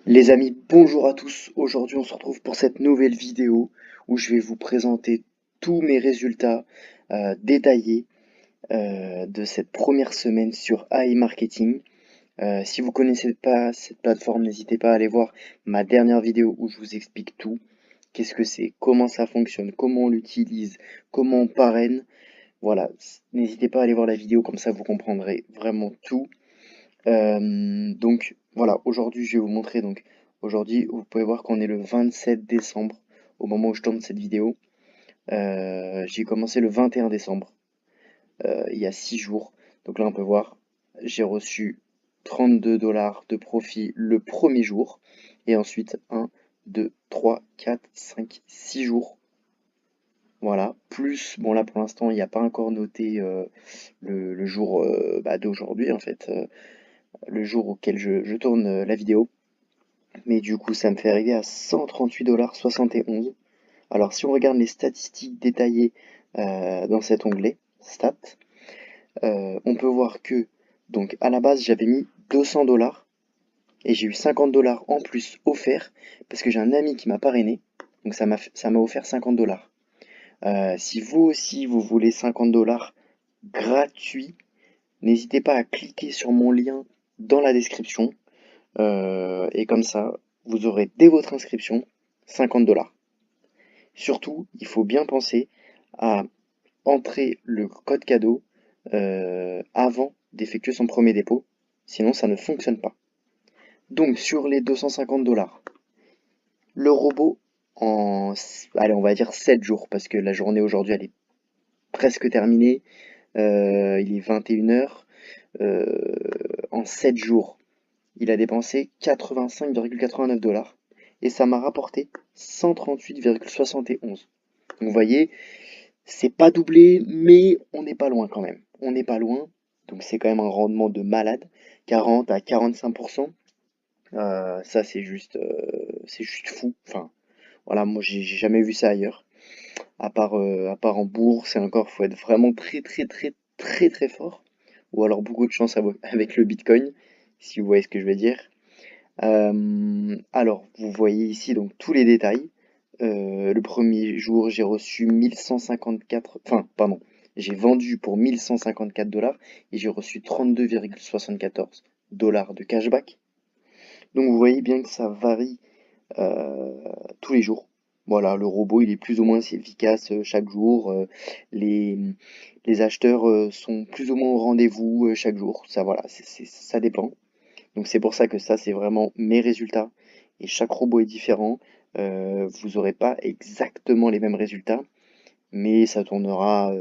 Les amis, bonjour à tous. Aujourd'hui, on se retrouve pour cette nouvelle vidéo où je vais vous présenter tous mes résultats détaillés de cette première semaine sur AI Marketing. Si vous connaissez pas cette plateforme, n'hésitez pas à aller voir ma dernière vidéo où je vous explique tout. Qu'est-ce que c'est, comment ça fonctionne, comment on l'utilise, comment on parraine. Voilà, n'hésitez pas à aller voir la vidéo, comme ça vous comprendrez vraiment tout. Donc voilà, aujourd'hui je vais vous montrer, donc aujourd'hui vous pouvez voir qu'on est le 27 décembre au moment où je tourne cette vidéo. J'ai commencé le 21 décembre, il y a 6 jours. Donc là on peut voir, j'ai reçu 32 dollars de profit le premier jour et ensuite 1, 2, 3, 4, 5, 6 jours. Voilà, plus, bon là pour l'instant il n'y a pas encore noté le jour d'aujourd'hui en fait, le jour auquel je tourne la vidéo. Mais du coup, ça me fait arriver à 138,71 $. Alors, si on regarde les statistiques détaillées dans cet onglet, Stats, on peut voir que, donc, à la base, j'avais mis 200 dollars et j'ai eu 50 dollars en plus offerts parce que j'ai un ami qui m'a parrainé. Donc, ça m'a offert 50 dollars. Si vous aussi, vous voulez 50 dollars gratuits, n'hésitez pas à cliquer sur mon lien dans la description. Et comme ça, vous aurez dès votre inscription 50 dollars. Surtout, il faut bien penser à entrer le code cadeau avant d'effectuer son premier dépôt, sinon ça ne fonctionne pas. Donc sur les 250 dollars, le robot en, allez, on va dire 7 jours, parce que la journée aujourd'hui elle est presque terminée, il est 21 heures, en 7 jours, il a dépensé 85,89 dollars et ça m'a rapporté 138,71. Donc vous voyez, c'est pas doublé, mais on n'est pas loin quand même. On n'est pas loin, donc c'est quand même un rendement de malade, 40 à 45%. Ça c'est juste fou. Enfin, voilà, moi j'ai jamais vu ça ailleurs. À part en bourse, et encore, faut être vraiment très très très très très fort. Ou alors beaucoup de chance avec le Bitcoin, si vous voyez ce que je veux dire. Alors, vous voyez ici donc tous les détails. Le premier jour, j'ai reçu 1154, enfin, pardon, j'ai vendu pour 1154 dollars et j'ai reçu 32,74 dollars de cashback. Donc, vous voyez bien que ça varie euh, tous les jours. Voilà, le robot, il est plus ou moins efficace chaque jour. Les acheteurs sont plus ou moins au rendez-vous chaque jour. Ça, voilà, ça dépend. Donc c'est pour ça que ça, c'est vraiment mes résultats. Et chaque robot est différent. Vous n'aurez pas exactement les mêmes résultats, mais ça tournera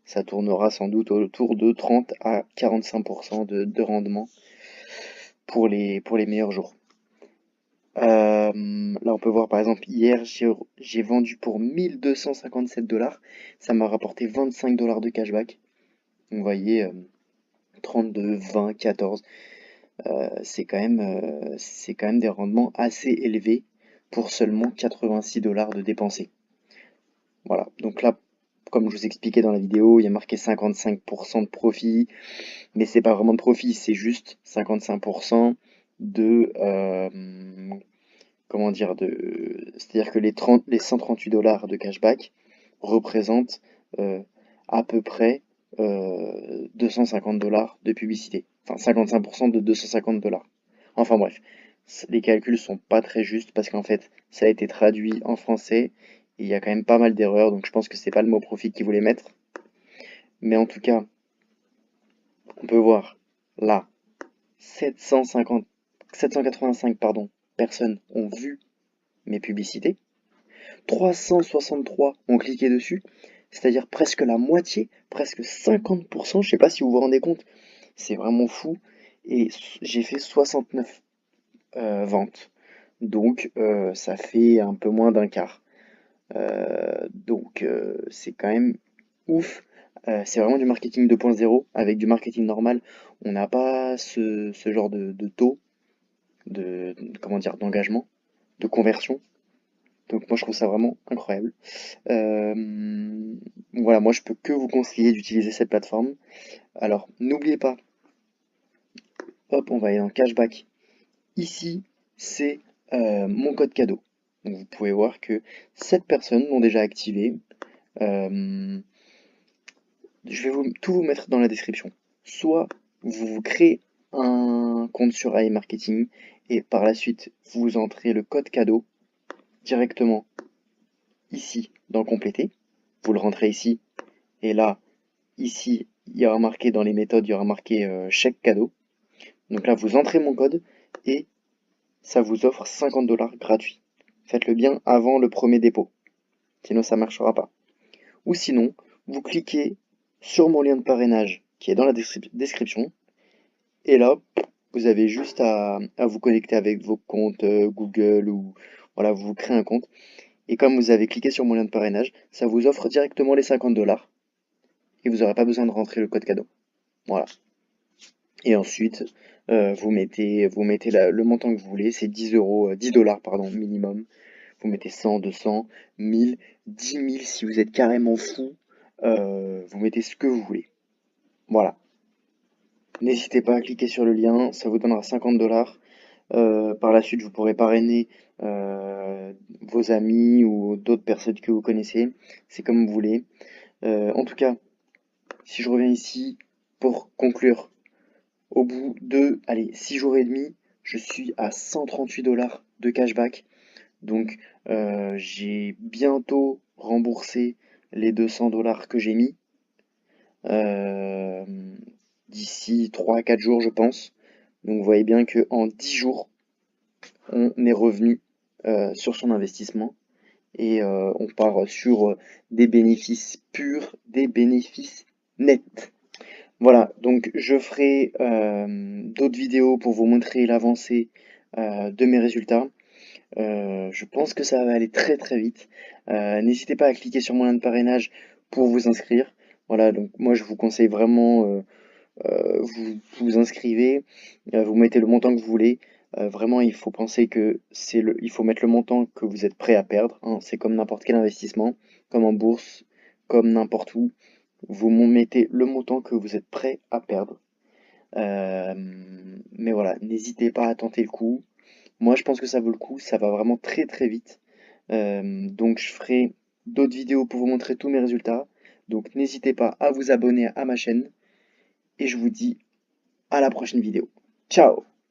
sans doute autour de 30 à 45% de rendement pour les meilleurs jours. Là, on peut voir par exemple, hier, j'ai vendu pour 1257 dollars. Ça m'a rapporté 25 dollars de cashback. Vous voyez, 32, 20, 14. C'est quand même des rendements assez élevés pour seulement 86 dollars de dépensés. Voilà, donc là, comme je vous expliquais dans la vidéo, il y a marqué 55% de profit, mais c'est pas vraiment de profit, c'est juste 55% de, comment dire, c'est-à-dire que les 138 dollars de cashback représentent à peu près 250 dollars de publicité. Enfin, 55% de 250 dollars. Enfin bref, les calculs sont pas très justes parce qu'en fait, ça a été traduit en français et il y a quand même pas mal d'erreurs, donc je pense que c'est pas le mot profit qu'ils voulaient mettre. Mais en tout cas, on peut voir là, 750, 785 pardon, personnes ont vu mes publicités. 363 ont cliqué dessus, c'est-à-dire presque la moitié, presque 50%, je sais pas si vous vous rendez compte, c'est vraiment fou. Et j'ai fait 69 ventes, donc ça fait un peu moins d'un quart. Donc c'est quand même ouf. C'est vraiment du marketing 2.0. Avec du marketing normal, on n'a pas ce genre de taux comment dire, d'engagement, de conversion. Donc moi je trouve ça vraiment incroyable. Voilà, moi je peux que vous conseiller d'utiliser cette plateforme. Alors n'oubliez pas, hop, on va aller dans cashback. Ici, c'est mon code cadeau. Donc vous pouvez voir que 7 personnes l'ont déjà activé. Euh, je vais tout vous mettre dans la description. Soit vous créez un compte sur iMarketing et par la suite vous entrez le code cadeau directement ici dans compléter. Vous le rentrez ici et là, ici, il y aura marqué dans les méthodes, il y aura marqué chèque cadeau. Donc là, vous entrez mon code et ça vous offre 50 $ gratuits. Faites-le bien avant le premier dépôt, sinon ça ne marchera pas. Ou sinon, vous cliquez sur mon lien de parrainage qui est dans la description et là, vous avez juste à vous connecter avec vos comptes Google ou voilà, vous créez un compte. Et comme vous avez cliqué sur mon lien de parrainage, ça vous offre directement les 50 $ et vous n'aurez pas besoin de rentrer le code cadeau. Voilà. Et ensuite, vous mettez le montant que vous voulez, c'est 10 euros, 10 $ pardon, minimum. Vous mettez 100, 200, 1000, 10 000 si vous êtes carrément fou. Vous mettez ce que vous voulez. Voilà. N'hésitez pas à cliquer sur le lien, ça vous donnera 50 $. Par la suite, vous pourrez parrainer vos amis ou d'autres personnes que vous connaissez. C'est comme vous voulez. En tout cas, si je reviens ici pour conclure, au bout de, allez, 6 jours et demi, je suis à 138 $ de cashback. Donc, j'ai bientôt remboursé les 200 $ que j'ai mis. Euh, D'ici 3 à 4 jours, je pense. Donc, vous voyez bien qu'en 10 jours, on est revenu sur son investissement. Et on part sur des bénéfices purs, des bénéfices nets. Voilà, donc je ferai d'autres vidéos pour vous montrer l'avancée de mes résultats. Je pense que ça va aller très très vite. N'hésitez pas à cliquer sur mon lien de parrainage pour vous inscrire. Voilà, donc moi je vous conseille vraiment, vous inscrivez, vous mettez le montant que vous voulez. Vraiment, il faut penser que il faut mettre le montant que vous êtes prêt à perdre, hein. C'est comme n'importe quel investissement, comme en bourse, comme n'importe où. Vous mettez le montant que vous êtes prêt à perdre. Euh, mais voilà, n'hésitez pas à tenter le coup. Moi, je pense que ça vaut le coup. Ça va vraiment très très vite. Donc, je ferai d'autres vidéos pour vous montrer tous mes résultats. Donc, n'hésitez pas à vous abonner à ma chaîne. Et je vous dis à la prochaine vidéo. Ciao!